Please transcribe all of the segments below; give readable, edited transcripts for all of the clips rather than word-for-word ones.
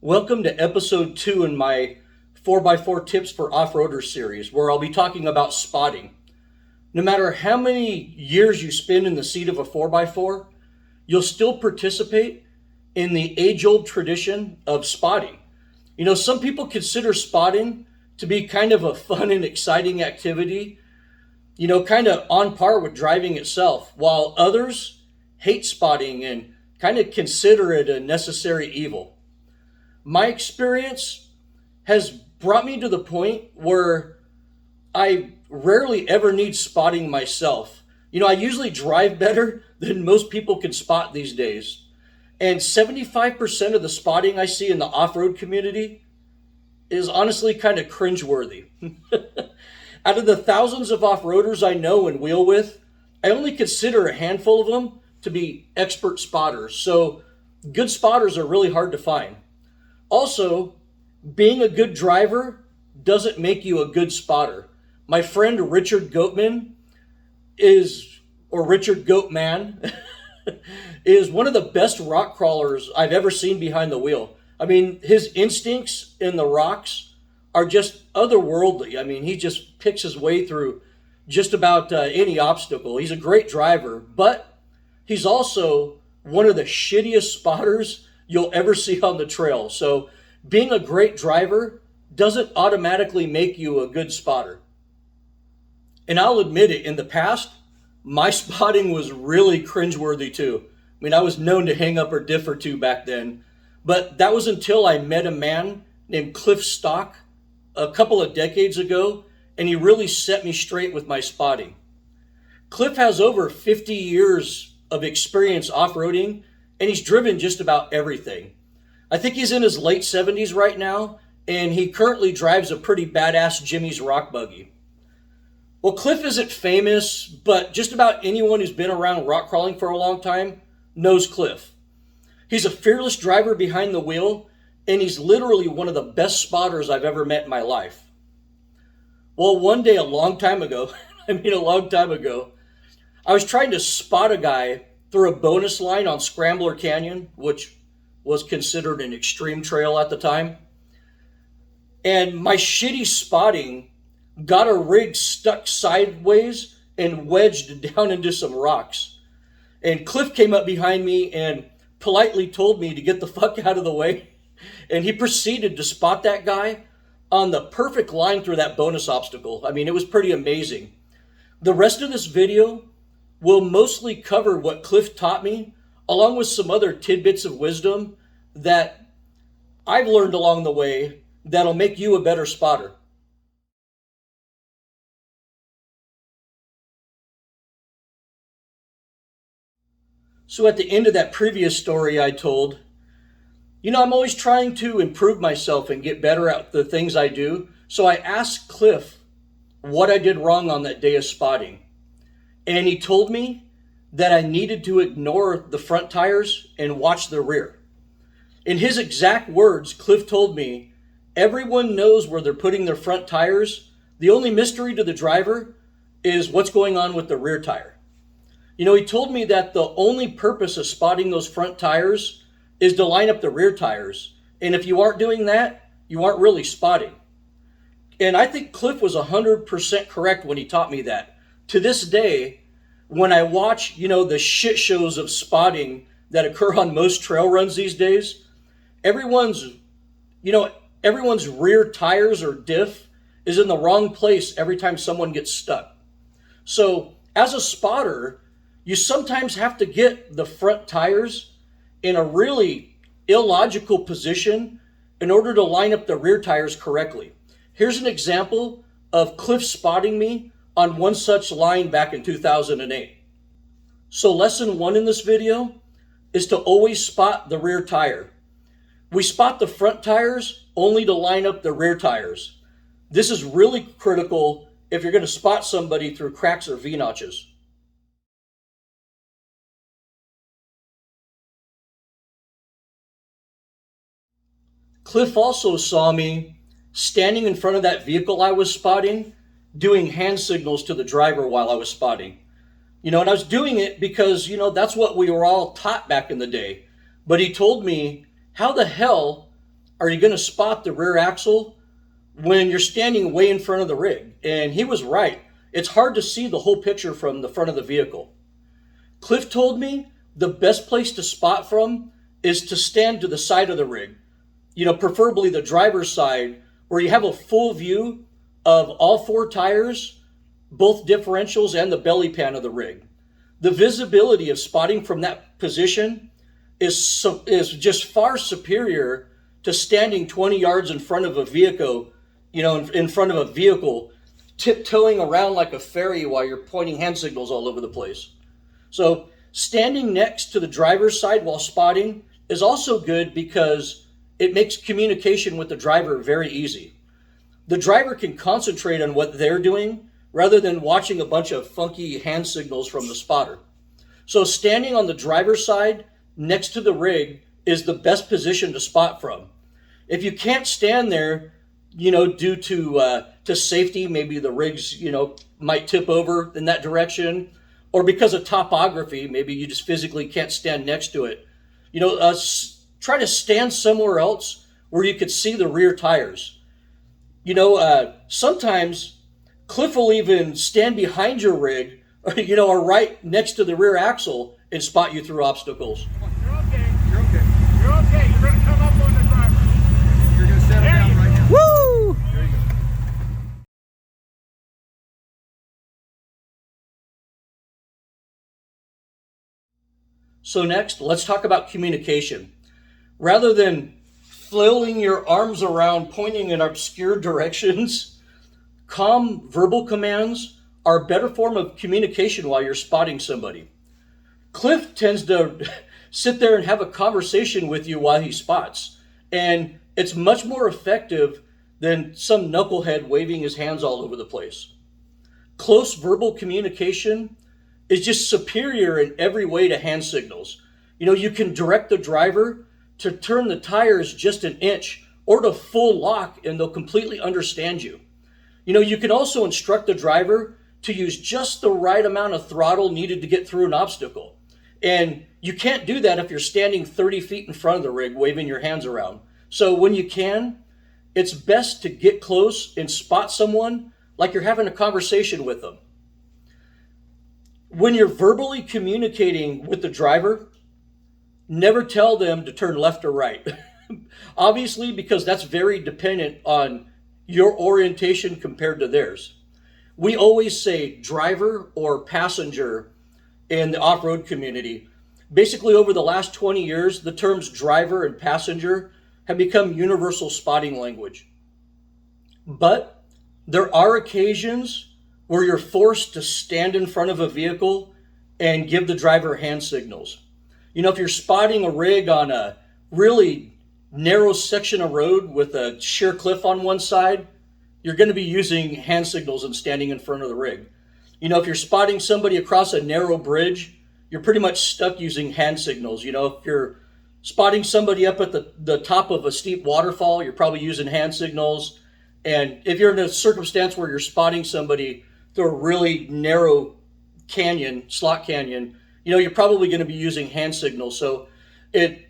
Welcome to episode 2 in my 4x4 Tips for Off-Roaders series, where I'll be talking about spotting. No matter how many years you spend in the seat of a 4x4, you'll still participate in the age-old tradition of spotting. Some people consider spotting to be kind of a fun and exciting activity, kind of on par with driving itself, while others hate spotting and kind of consider it a necessary evil. My experience has brought me to the point where I rarely ever need spotting myself. I usually drive better than most people can spot these days. And 75% of the spotting I see in the off-road community is honestly kind of cringeworthy. Out of the thousands of off-roaders I know and wheel with, I only consider a handful of them to be expert spotters. So good spotters are really hard to find. Also, being a good driver doesn't make you a good spotter. My friend Richard Goatman Richard Goatman, is one of the best rock crawlers I've ever seen behind the wheel. I mean, his instincts in the rocks are just otherworldly. I mean, he just picks his way through just about any obstacle. He's a great driver, but he's also one of the shittiest spotters you'll ever see on the trail. So being a great driver doesn't automatically make you a good spotter. And I'll admit it, in the past, my spotting was really cringeworthy too. I mean, I was known to hang up or diff or two back then, but that was until I met a man named Cliff Stock a couple of decades ago, and he really set me straight with my spotting. Cliff has over 50 years of experience off-roading, and he's driven just about everything. I think he's in his late 70s right now, and he currently drives a pretty badass Jimmy's rock buggy. Well, Cliff isn't famous, but just about anyone who's been around rock crawling for a long time knows Cliff. He's a fearless driver behind the wheel, and he's literally one of the best spotters I've ever met in my life. Well, one day a long time ago, I was trying to spot a guy through a bonus line on Scrambler Canyon, which was considered an extreme trail at the time. And my shitty spotting got a rig stuck sideways and wedged down into some rocks. And Cliff came up behind me and politely told me to get the fuck out of the way. And he proceeded to spot that guy on the perfect line through that bonus obstacle. I mean, it was pretty amazing. The rest of this video will mostly cover what Cliff taught me, along with some other tidbits of wisdom that I've learned along the way that'll make you a better spotter. So at the end of that previous story I told, I'm always trying to improve myself and get better at the things I do. So I asked Cliff what I did wrong on that day of spotting. And he told me that I needed to ignore the front tires and watch the rear. In his exact words, Cliff told me, everyone knows where they're putting their front tires. The only mystery to the driver is what's going on with the rear tire. He told me that the only purpose of spotting those front tires is to line up the rear tires. And if you aren't doing that, you aren't really spotting. And I think Cliff was 100% correct when he taught me that. To this day, when I watch, the shit shows of spotting that occur on most trail runs these days, everyone's rear tires or diff is in the wrong place every time someone gets stuck. So as a spotter, you sometimes have to get the front tires in a really illogical position in order to line up the rear tires correctly. Here's an example of Cliff spotting me on one such line back in 2008. So lesson 1 in this video is to always spot the rear tire. We spot the front tires only to line up the rear tires. This is really critical if you're going to spot somebody through cracks or V-notches. Cliff also saw me standing in front of that vehicle I was spotting, doing hand signals to the driver while I was spotting. And I was doing it because, that's what we were all taught back in the day. But he told me, how the hell are you going to spot the rear axle when you're standing way in front of the rig? And he was right. It's hard to see the whole picture from the front of the vehicle. Cliff told me the best place to spot from is to stand to the side of the rig, preferably the driver's side, where you have a full view of all four tires, both differentials and the belly pan of the rig. The visibility of spotting from that position is just far superior to standing 20 yards in front of a vehicle, in front of a vehicle, tiptoeing around like a fairy while you're pointing hand signals all over the place. So standing next to the driver's side while spotting is also good because it makes communication with the driver very easy. The driver can concentrate on what they're doing rather than watching a bunch of funky hand signals from the spotter. So standing on the driver's side next to the rig is the best position to spot from. If you can't stand there, due to safety, maybe the rigs, might tip over in that direction, or because of topography, maybe you just physically can't stand next to it. Try to stand somewhere else where you could see the rear tires. Sometimes Cliff will even stand behind your rig, or right next to the rear axle and spot you through obstacles. You're okay. You're okay. You're okay. You're going to come up on the driver. You're going to settle down right now. Woo! There you go. So next, let's talk about communication. Rather than flailing your arms around pointing in obscure directions, calm verbal commands are a better form of communication while you're spotting somebody. Cliff tends to sit there and have a conversation with you while he spots, and it's much more effective than some knucklehead waving his hands all over the place. Close verbal communication is just superior in every way to hand signals. You can direct the driver to turn the tires just an inch or to full lock, and they'll completely understand you. You can also instruct the driver to use just the right amount of throttle needed to get through an obstacle. And you can't do that if you're standing 30 feet in front of the rig waving your hands around. So when you can, it's best to get close and spot someone like you're having a conversation with them. When you're verbally communicating with the driver, never tell them to turn left or right. Obviously, because that's very dependent on your orientation compared to theirs. We always say driver or passenger in the off-road community. Basically, over the last 20 years, the terms driver and passenger have become universal spotting language. But there are occasions where you're forced to stand in front of a vehicle and give the driver hand signals. If you're spotting a rig on a really narrow section of road with a sheer cliff on one side, you're going to be using hand signals and standing in front of the rig. If you're spotting somebody across a narrow bridge, you're pretty much stuck using hand signals. If you're spotting somebody up at the top of a steep waterfall, you're probably using hand signals. And if you're in a circumstance where you're spotting somebody through a really narrow canyon, slot canyon, you're probably going to be using hand signals. So in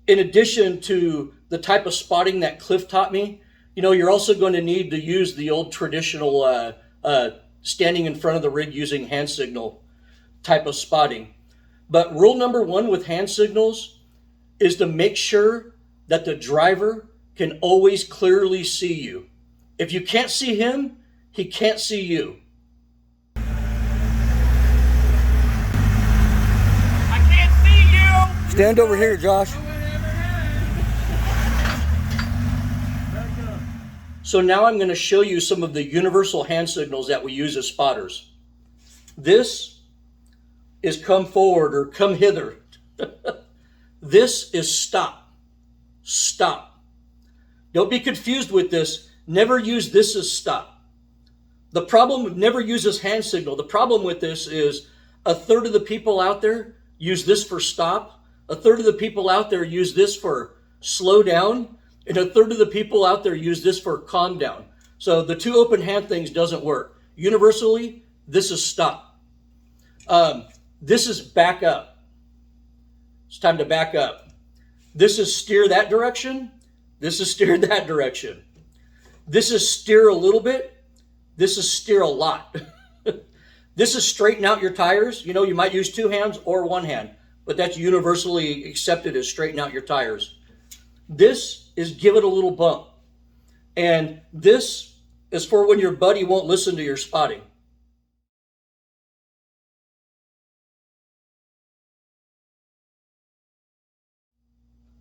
addition to the type of spotting that Cliff taught me, you're also going to need to use the old traditional standing in front of the rig using hand signal type of spotting. But rule number one with hand signals is to make sure that the driver can always clearly see you. If you can't see him, he can't see you. I can't see you. Stand over here, Josh. So now I'm going to show you some of the universal hand signals that we use as spotters. This is come forward or come hither. This is stop. Stop. Don't be confused with this. Never use this as stop. The problem, never use this hand signal. The problem with this is a third of the people out there use this for stop. A third of the people out there use this for slow down. And a third of the people out there use this for calm down. So the two open hand things doesn't work. Universally, this is stop. This is back up. It's time to back up. This is steer that direction. This is steer that direction. This is steer a little bit. This is steer a lot. This is straighten out your tires. You know, you might use two hands or one hand, but that's universally accepted as straighten out your tires. This is give it a little bump. And this is for when your buddy won't listen to your spotting.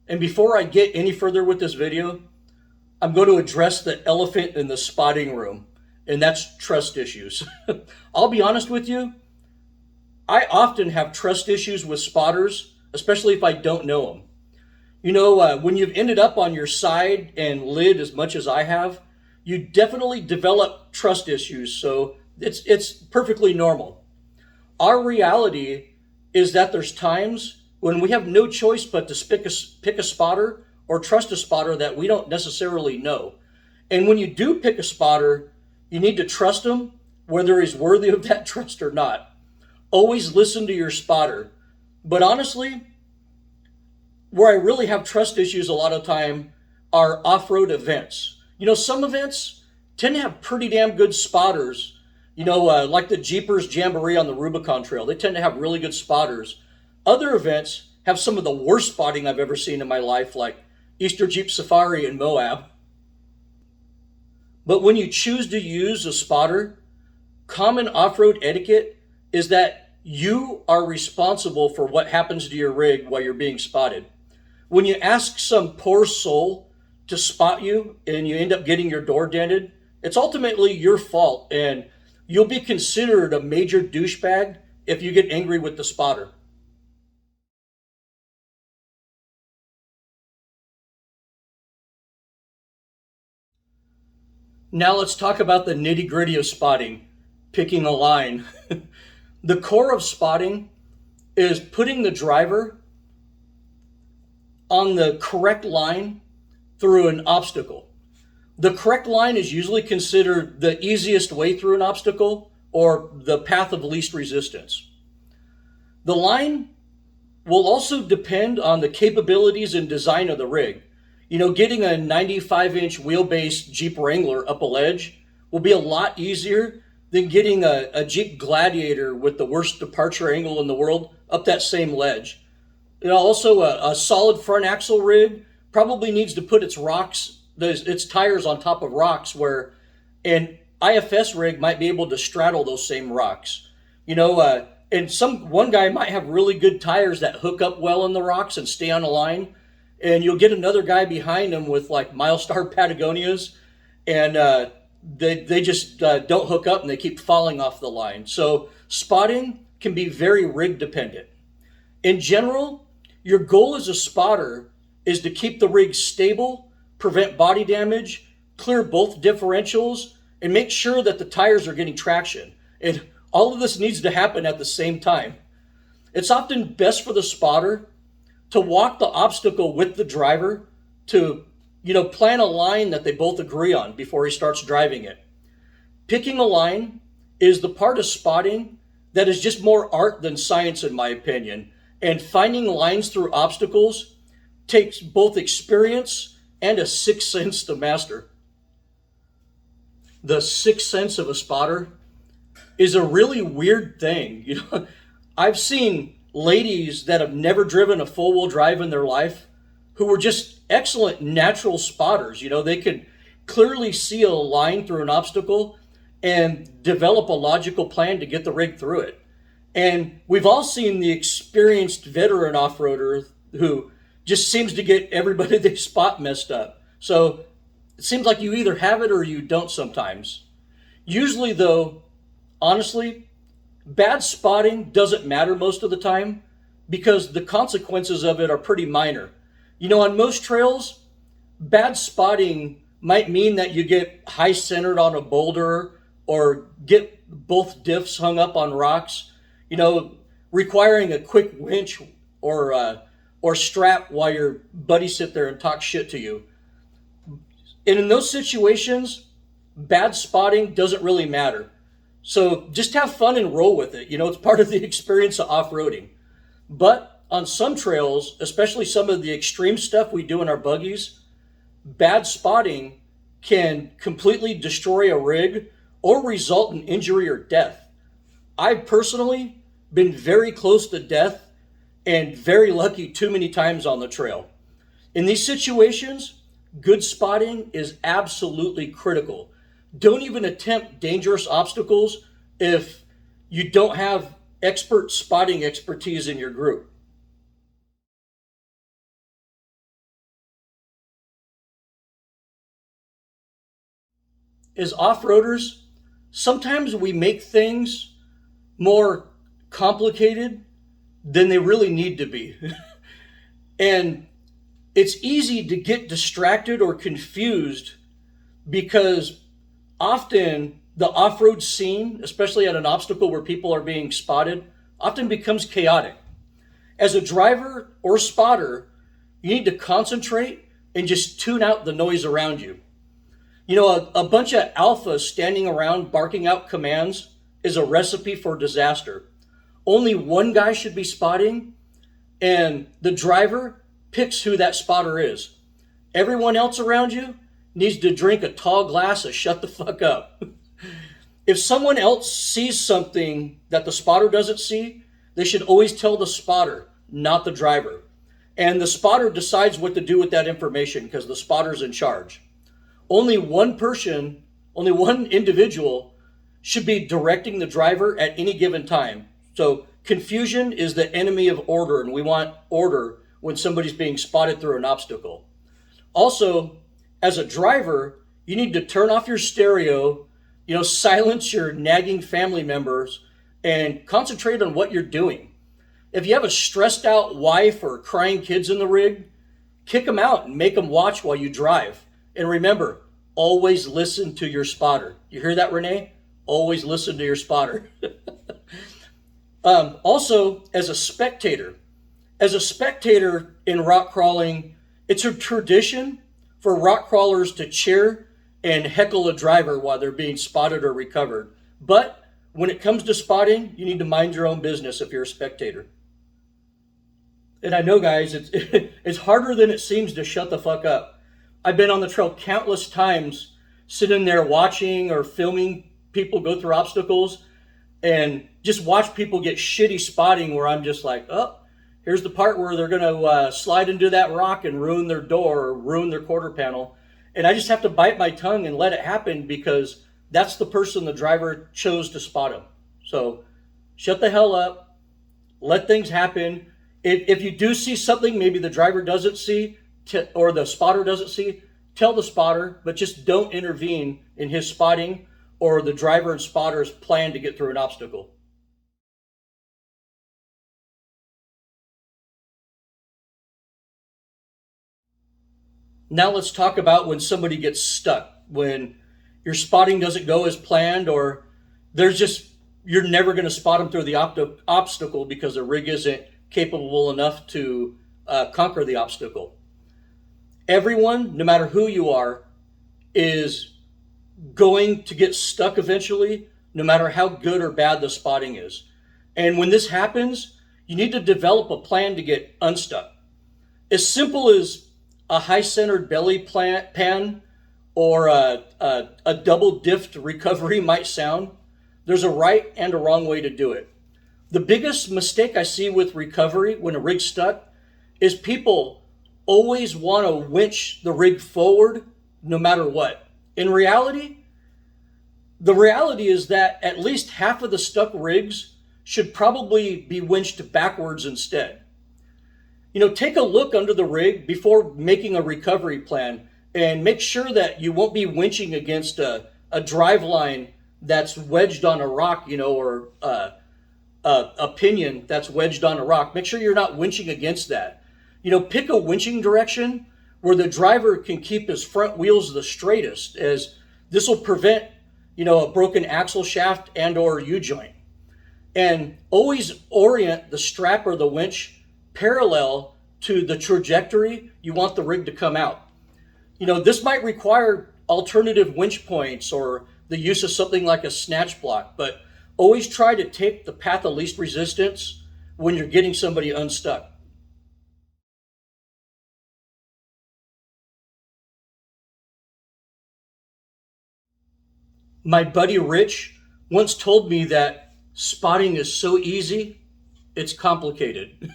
And before I get any further with this video, I'm going to address the elephant in the spotting room, and that's trust issues. I'll be honest with you, I often have trust issues with spotters, especially if I don't know them. You know, when you've ended up on your side and lid as much as I have, you definitely develop trust issues, so it's perfectly normal. Our reality is that there's times when we have no choice but to pick a spotter or trust a spotter that we don't necessarily know. And when you do pick a spotter, you need to trust him, whether he's worthy of that trust or not. Always listen to your spotter. But honestly, where I really have trust issues a lot of time are off-road events. You know, some events tend to have pretty damn good spotters. You know, like the Jeepers Jamboree on the Rubicon Trail. They tend to have really good spotters. Other events have some of the worst spotting I've ever seen in my life, like Easter Jeep Safari in Moab. But when you choose to use a spotter, common off-road etiquette is that you are responsible for what happens to your rig while you're being spotted. When you ask some poor soul to spot you and you end up getting your door dented, it's ultimately your fault, and you'll be considered a major douchebag if you get angry with the spotter. Now let's talk about the nitty-gritty of spotting, picking a line. The core of spotting is putting the driver on the correct line through an obstacle. The correct line is usually considered the easiest way through an obstacle or the path of least resistance. The line will also depend on the capabilities and design of the rig. You know, getting a 95-inch wheelbase Jeep Wrangler up a ledge will be a lot easier than getting a Jeep Gladiator with the worst departure angle in the world up that same ledge. You know, also a solid front axle rig probably needs to put its tires on top of rocks, where an IFS rig might be able to straddle those same rocks. You know, and one guy might have really good tires that hook up well in the rocks and stay on a line, and you'll get another guy behind him with like Milestar Patagonias, and they just don't hook up and they keep falling off the line. So spotting can be very rig dependent. In general, your goal as a spotter is to keep the rig stable, prevent body damage, clear both differentials, and make sure that the tires are getting traction. And all of this needs to happen at the same time. It's often best for the spotter to walk the obstacle with the driver to, plan a line that they both agree on before he starts driving it. Picking a line is the part of spotting that is just more art than science, in my opinion. And finding lines through obstacles takes both experience and a sixth sense to master. The sixth sense of a spotter is a really weird thing. I've seen ladies that have never driven a full-wheel drive in their life who were just excellent natural spotters. They could clearly see a line through an obstacle and develop a logical plan to get the rig through it. And we've all seen the experienced veteran off-roader who just seems to get everybody they spot messed up. So it seems like you either have it or you don't sometimes. Usually though, honestly, bad spotting doesn't matter most of the time because the consequences of it are pretty minor. On most trails, bad spotting might mean that you get high centered on a boulder or get both diffs hung up on rocks, requiring a quick winch or strap while your buddies sit there and talk shit to you. And in those situations, bad spotting doesn't really matter. So just have fun and roll with it. It's part of the experience of off-roading. But on some trails, especially some of the extreme stuff we do in our buggies, bad spotting can completely destroy a rig or result in injury or death. I've personally been very close to death and very lucky too many times on the trail. In these situations, good spotting is absolutely critical. Don't even attempt dangerous obstacles if you don't have expert spotting expertise in your group. As off-roaders, sometimes we make things more complicated than they really need to be. And it's easy to get distracted or confused because often the off-road scene, especially at an obstacle where people are being spotted, often becomes chaotic. As a driver or spotter, you need to concentrate and just tune out the noise around you. You know, a bunch of alphas standing around barking out commands is a recipe for disaster. Only one guy should be spotting, and the driver picks who that spotter is. Everyone else around you needs to drink a tall glass of shut the fuck up. If someone else sees something that the spotter doesn't see, they should always tell the spotter, not the driver. And the spotter decides what to do with that information because the spotter's in charge. Only one person, only one individual should be directing the driver at any given time. So confusion is the enemy of order, and we want order when somebody's being spotted through an obstacle. Also, as a driver, you need to turn off your stereo, silence your nagging family members, and concentrate on what you're doing. If you have a stressed out wife or crying kids in the rig, kick them out and make them watch while you drive. And remember, always listen to your spotter. You hear that, Renee? Always listen to your spotter. Also, as a spectator in rock crawling, it's a tradition for rock crawlers to cheer and heckle a driver while they're being spotted or recovered. But when it comes to spotting, you need to mind your own business if you're a spectator. And I know, guys, it's harder than it seems to shut the fuck up. I've been on the trail countless times, sitting there watching or filming people go through obstacles, and just watch people get shitty spotting where I'm just like, oh, here's the part where they're going to slide into that rock and ruin their door or ruin their quarter panel. And I just have to bite my tongue and let it happen because that's the person the driver chose to spot him. So shut the hell up. Let things happen. If you do see something maybe the driver doesn't see or the spotter doesn't see, tell the spotter, but just don't intervene in his spotting or the driver and spotter's plan to get through an obstacle. Now let's talk about when somebody gets stuck, when your spotting doesn't go as planned, or you're never going to spot them through the obstacle because the rig isn't capable enough to conquer the obstacle. Everyone, no matter who you are, is going to get stuck eventually, no matter how good or bad the spotting is. And when this happens, you need to develop a plan to get unstuck. As simple as a high-centered belly pan or a double-diffed recovery might sound, there's a right and a wrong way to do it. The biggest mistake I see with recovery when a rig's stuck is people always want to winch the rig forward no matter what. In reality, the reality is that at least half of the stuck rigs should probably be winched backwards instead. Take a look under the rig before making a recovery plan and make sure that you won't be winching against a drive line that's wedged on a rock, or a pinion that's wedged on a rock. Make sure you're not winching against that. Pick a winching direction where the driver can keep his front wheels the straightest, as this will prevent, a broken axle shaft and or U-joint. And always orient the strap or the winch parallel to the trajectory you want the rig to come out. This might require alternative winch points or the use of something like a snatch block, but always try to take the path of least resistance when you're getting somebody unstuck. My buddy Rich once told me that spotting is so easy, it's complicated.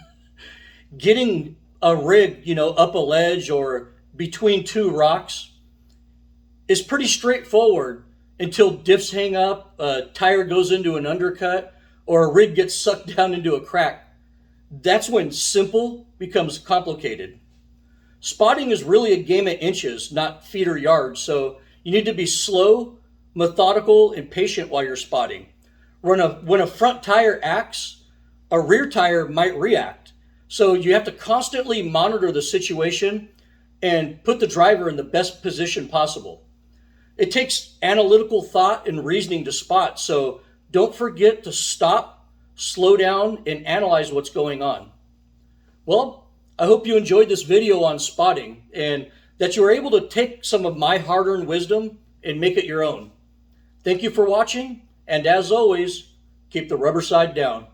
Getting a rig, up a ledge or between two rocks is pretty straightforward until diffs hang up, a tire goes into an undercut, or a rig gets sucked down into a crack. That's when simple becomes complicated. Spotting is really a game of inches, not feet or yards, so you need to be slow, methodical, and patient while you're spotting. When a front tire acts, a rear tire might react. So you have to constantly monitor the situation and put the driver in the best position possible. It takes analytical thought and reasoning to spot, so don't forget to stop, slow down, and analyze what's going on. Well, I hope you enjoyed this video on spotting and that you were able to take some of my hard-earned wisdom and make it your own. Thank you for watching, and as always, keep the rubber side down.